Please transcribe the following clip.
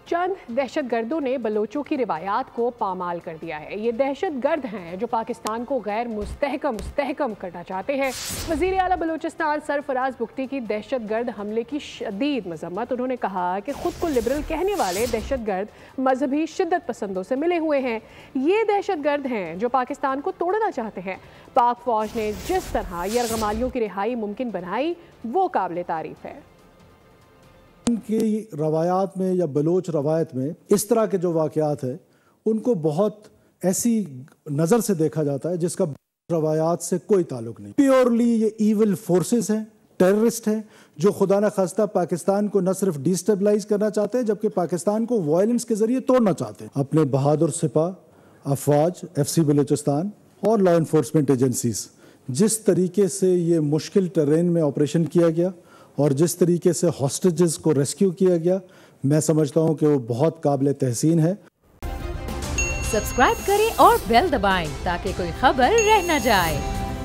چند دہشت گردوں نے بلوچوں کی روایات کو پامال کر دیا ہے۔ یہ دہشت گرد ہیں جو پاکستان کو غیر مستحکم کرنا چاہتے ہیں۔ وزیر اعلیٰ بلوچستان سرفراز بگٹی کی دہشت گرد حملے کی شدید مذمت۔ انہوں نے کہا کہ خود کو لبرل کہنے والے دہشت گرد مذہبی شدت پسندوں سے ملے ہوئے ہیں۔ یہ دہشت گرد ہیں جو پاکستان کو توڑنا چاہتے ہیں۔ پاک فوج نے جس طرح یرغمالیوں کی رہائی ممکن بنائی وہ قابل تعریف ہے۔ ان کی روایات میں یا بلوچ روایت میں اس طرح کے جو واقعات ہیں ان کو بہت ایسی نظر سے دیکھا جاتا ہے جس کا روایات سے کوئی تعلق نہیں۔ پیورلی یہ ایول فورسز ہیں، ٹیررسٹ ہیں جو خدا نخواستہ پاکستان کو نہ صرف ڈیسٹیبلائز کرنا چاہتے ہیں جبکہ پاکستان کو وائلنس کے ذریعے توڑنا چاہتے ہیں۔ اپنے بہادر سپاہ، افواج، FCC بلوچستان اور لا انفورسمنٹ ایجنسیز جس طریقے سے یہ مشکل ٹرین میں آپریشن کیا گیا اور جس طریقے سے ہاسٹیجز کو ریسکیو کیا گیا، میں سمجھتا ہوں کہ وہ بہت قابل تحسین ہے۔ سبسکرائب کریں اور بیل دبائیں تاکہ کوئی خبر رہ نہ جائے۔